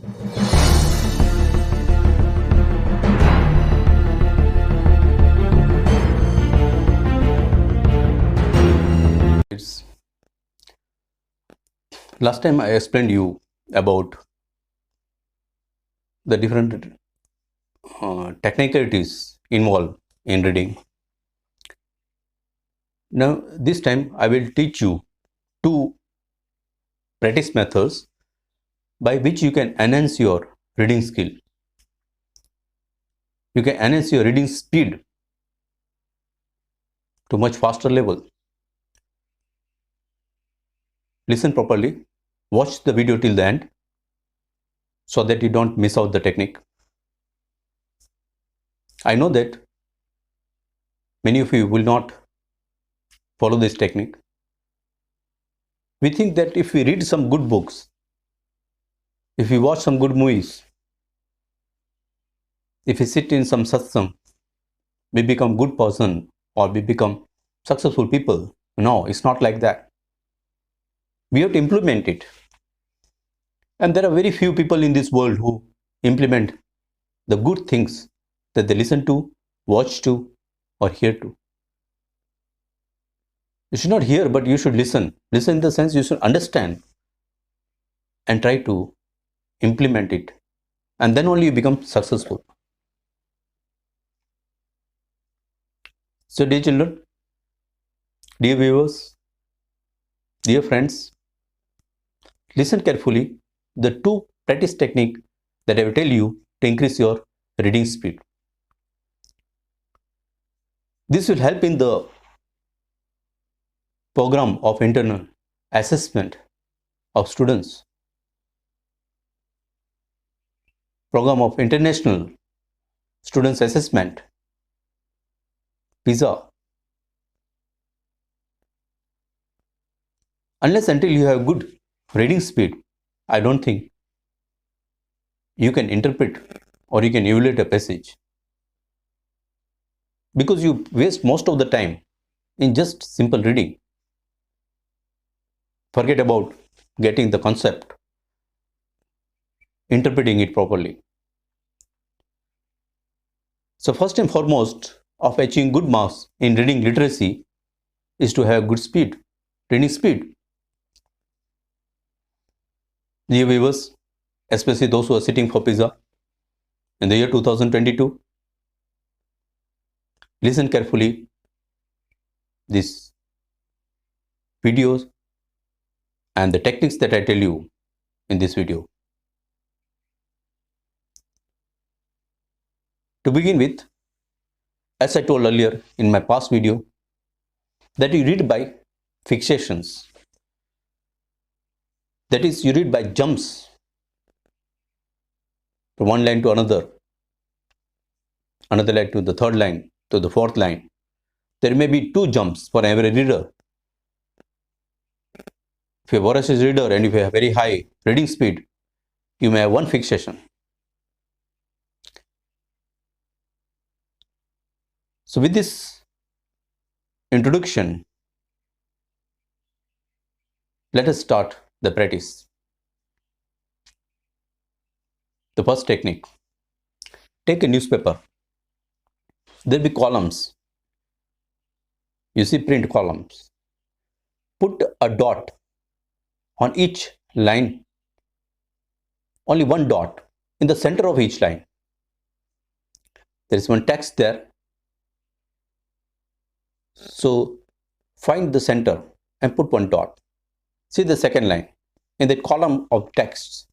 Last time I explained you about the different technicalities involved in reading. Now this time I will teach you two practice methods by which you can enhance your reading skill. You can enhance your reading speed to much faster level. Listen properly, watch the video till the end so that you don't miss out the technique. I know that many of you will not follow this technique. We think that if we read some good books, if we watch some good movies, if we sit in some satsang, we become good person or we become successful people. No, it's not like that. We have to implement it. And there are very few people in this world who implement the good things that they listen to, watch to, or hear to. You should not hear, but you should listen. Listen in the sense you should understand and try to implement it. And then only you become successful. So dear children, dear viewers, dear friends, listen carefully the two practice technique that I will tell you to increase your reading speed. This will help in the program of internal assessment of students, program of international students assessment, PISA. Unless until you have good reading speed, I don't think you can interpret or you can evaluate a passage, because you waste most of the time in just simple reading. Forget about getting the concept, interpreting it properly. So first and foremost of achieving good marks in reading literacy is to have good speed, reading speed. Dear viewers, especially those who are sitting for PISA in the year 2022, listen carefully these videos and the techniques that I tell you in this video. To begin with, as I told earlier in my past video, that you read by fixations. That is, you read by jumps from one line to another line to the third line, to the fourth line. There may be two jumps for every reader. If you're a voracious reader and if you have very high reading speed, you may have one fixation. So with this introduction, let us start the practice. The first technique: take a newspaper. There will be columns. You see print columns. Put a dot on each line, only one dot in the center of each line. There is one text there. So find the center and put one dot. See the second line. In that column of texts,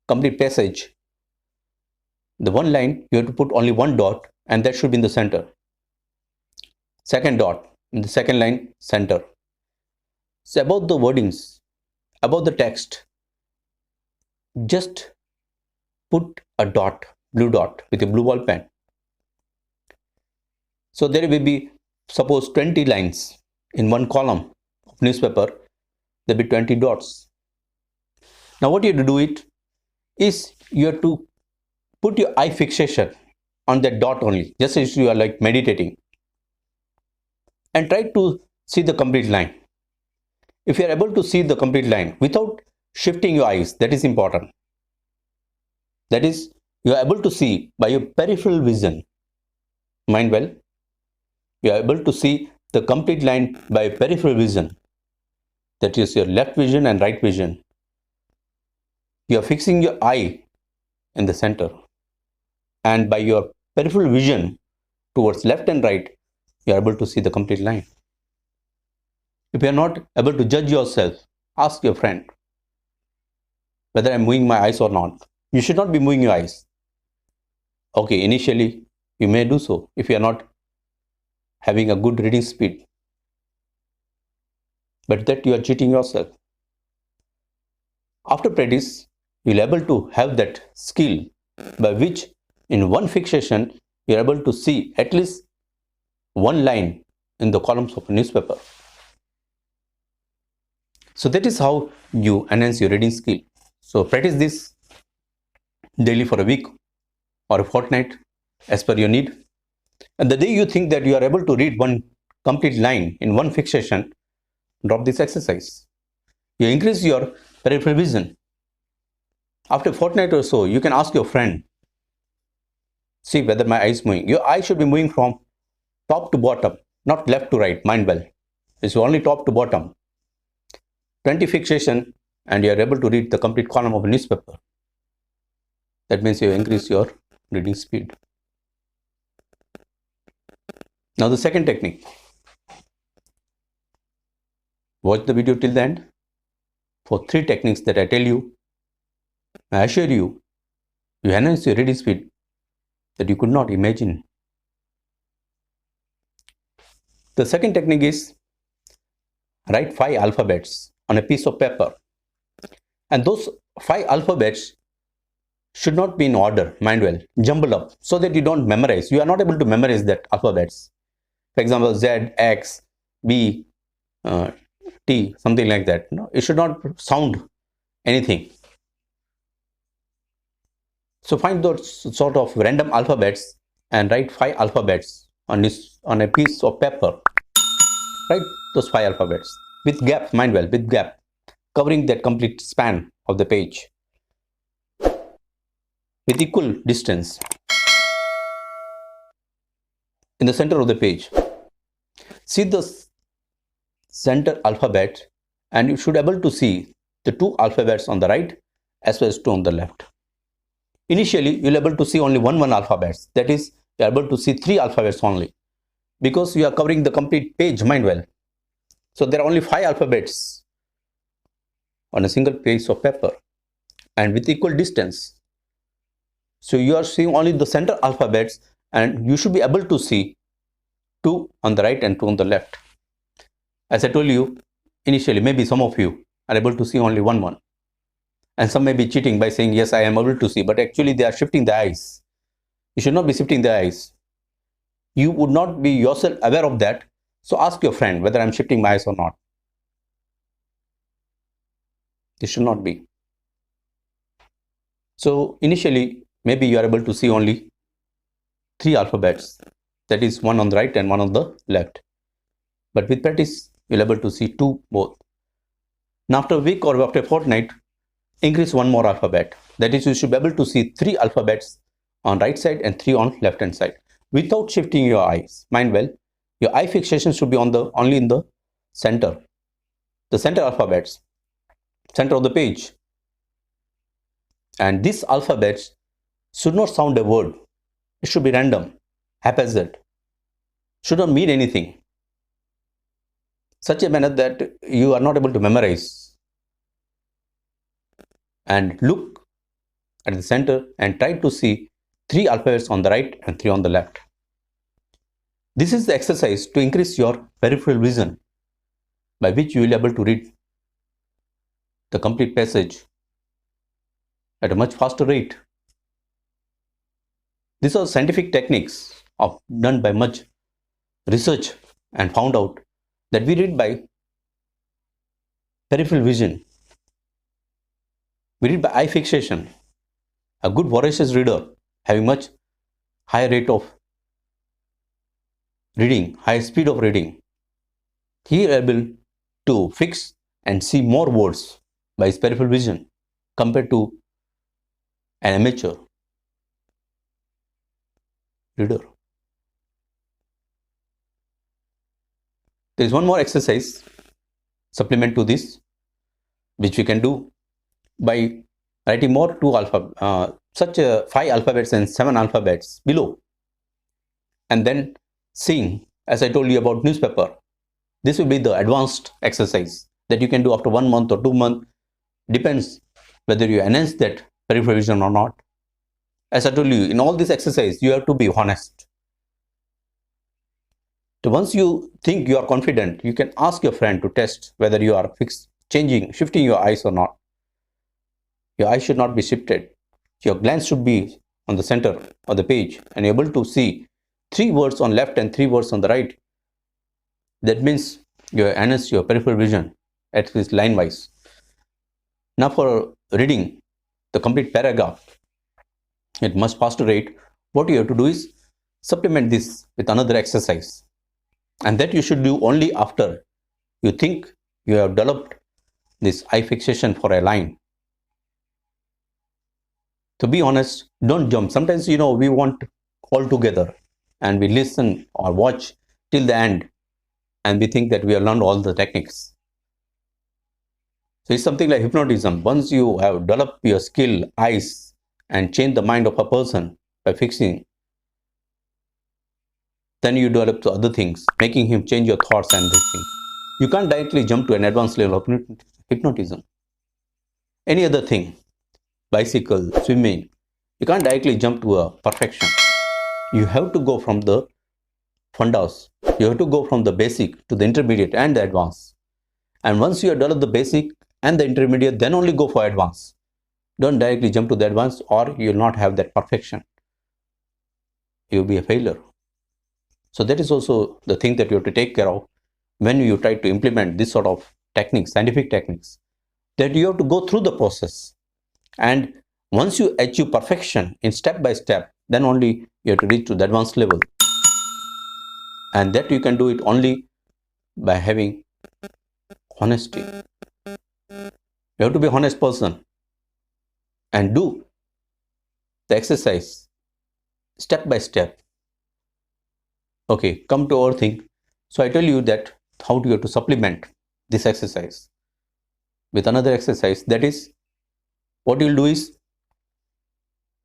complete passage, the one line you have to put only one dot, and that should be in the center. Second dot in the second line, center. So about the wordings, about the text, just put a dot, blue dot with a blue ball pen. So there will be, suppose 20 lines in one column of newspaper, there will be 20 dots. Now what you have to do it is you have to put your eye fixation on that dot only, just as you are like meditating, and try to see the complete line. If you are able to see the complete line without shifting your eyes, that is important. That is, you are able to see by your peripheral vision. Mind well, you are able to see the complete line by peripheral vision. That is your left vision and right vision. You are fixing your eye in the center, and by your peripheral vision towards left and right, you are able to see the complete line. If you are not able to judge yourself, ask your friend whether I am moving my eyes or not. You should not be moving your eyes. Okay, initially you may do so if you are not having a good reading speed, but that you are cheating yourself. After practice, you will be able to have that skill by which in one fixation you are able to see at least one line in the columns of a newspaper. So that is how you enhance your reading skill. So practice this daily for a week or a fortnight as per your need. And the day you think that you are able to read one complete line in one fixation, drop this exercise. You increase your peripheral vision. After a fortnight or so, you can ask your friend, see whether my eye is moving. Your eye should be moving from top to bottom, not left to right. Mind well. It's only top to bottom. 20 fixation and you are able to read the complete column of a newspaper. That means you increase your reading speed. Now the second technique. Watch the video till the end. For 3 techniques that I tell you, I assure you, you enhance your reading speed that you could not imagine. The second technique is write 5 alphabets on a piece of paper. And those 5 alphabets should not be in order, mind well, jumble up so that you don't memorize. You are not able to memorize that alphabets. For example, Z, X, B, T, something like that. No, it should not sound anything. So find those sort of random alphabets and write 5 alphabets on a piece of paper. Write those 5 alphabets with gap, mind well, with gap, covering that complete span of the page with equal distance in the center of the page. See the center alphabet and you should be able to see the 2 alphabets on the right as well as 2 on the left. Initially, you will be able to see only one alphabets. That is, you are able to see 3 alphabets only because you are covering the complete page, mind well. So there are only 5 alphabets on a single piece of paper and with equal distance. So you are seeing only the center alphabets and you should be able to see 2 on the right and 2 on the left. As I told you, initially maybe some of you are able to see only one. And some may be cheating by saying, yes, I am able to see, but actually they are shifting the eyes. You should not be shifting the eyes. You would not be yourself aware of that. So ask your friend whether I am shifting my eyes or not. This should not be. So initially, maybe you are able to see only 3 alphabets. That is 1 on the right and 1 on the left. But with practice, you will be able to see 2 both. Now after a week or after a fortnight, increase 1 more alphabet. That is, you should be able to see 3 alphabets on right side and 3 on left hand side without shifting your eyes. Mind well, your eye fixation should be only in the center. The center alphabets, center of the page. And these alphabets should not sound a word. It should be random, haphazard. Should not mean anything. Such a manner that you are not able to memorize. And look at the center and try to see 3 alphabets on the right and 3 on the left. This is the exercise to increase your peripheral vision by which you will be able to read the complete passage at a much faster rate. These are scientific techniques done by much research and found out that we read by peripheral vision. We read by eye fixation. A good voracious reader having much higher rate of reading, high speed of reading, he is able to fix and see more words by his peripheral vision compared to an amateur reader. There is one more exercise supplement to this, which we can do by writing more such 5 alphabets and 7 alphabets below, and then seeing, as I told you about newspaper. This will be the advanced exercise that you can do after 1 month or 2 months. Depends whether you enhance that peripheral vision or not. As I told you, in all this exercise, you have to be honest. So once you think you are confident, you can ask your friend to test whether you are shifting your eyes or not. Your eyes should not be shifted. Your glance should be on the center of the page and able to see 3 words on left and 3 words on the right. That means you enhance your peripheral vision, at least line wise. Now for reading the complete paragraph at much faster rate, what you have to do is supplement this with another exercise. And that you should do only after you think you have developed this eye fixation for a line. To be honest, don't jump. Sometimes, we want all together and we listen or watch till the end and we think that we have learned all the techniques. So it's something like hypnotism. Once you have developed your skill, eyes, and change the mind of a person by fixing, then you develop the other things, making him change your thoughts and this thing. You can't directly jump to an advanced level of hypnotism. Any other thing, bicycle, swimming, you can't directly jump to a perfection. You have to go from the fundas. You have to go from the basic to the intermediate and the advanced. And once you have developed the basic and the intermediate, then only go for advanced. Don't directly jump to the advanced or you will not have that perfection. You will be a failure. So that is also the thing that you have to take care of when you try to implement this sort of techniques, scientific techniques, that you have to go through the process. And once you achieve perfection in step by step, then only you have to reach to the advanced level. And that you can do it only by having honesty. You have to be an honest person and do the exercise step by step. Okay, come to our thing. So I tell you that how you have to supplement this exercise with another exercise. That is, what you will do is,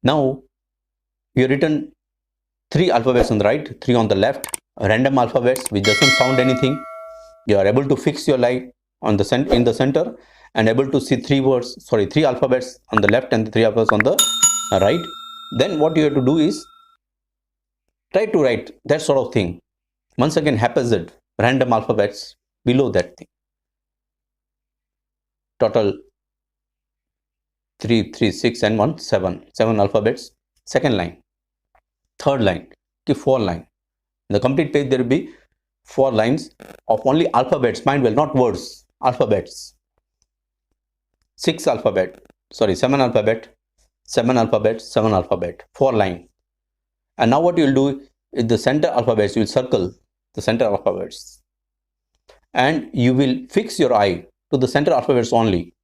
now you have written 3 alphabets on the right, 3 on the left, random alphabets which doesn't sound anything. You are able to fix your line on the in the center and able to see 3 alphabets on the left and 3 alphabets on the right. Then what you have to do is try to write that sort of thing. Once again, haphazard, random alphabets below that thing. Total 3, 3, 6 and 1, 7. 7 alphabets. Second line. Third line. 4 line. In the complete page, there will be 4 lines of only alphabets. Mind well, not words. Alphabets. 7 alphabet. 7 alphabet. 7 alphabet. 4 line. And now what you will do is the center alphabets, you will circle the center alphabets. And you will fix your eye to the center alphabets only.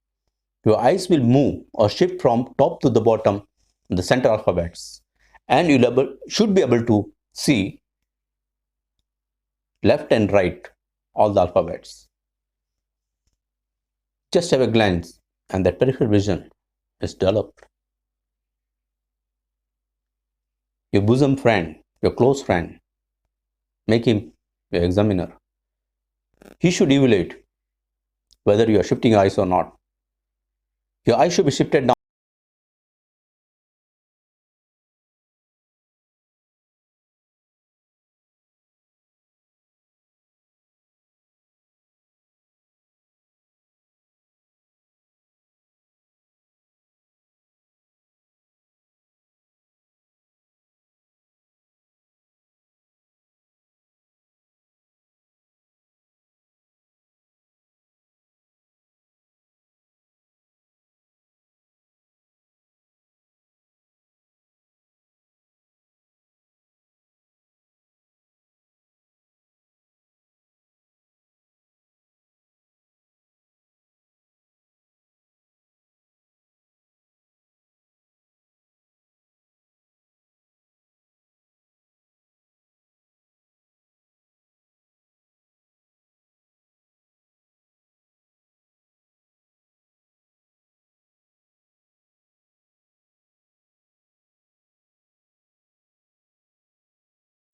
Your eyes will move or shift from top to the bottom in the center alphabets. And you should be able to see left and right all the alphabets. Just have a glance and that peripheral vision is developed. Your bosom friend, your close friend, make him your examiner. He should evaluate whether you are shifting eyes or not. Your eyes should be shifted down.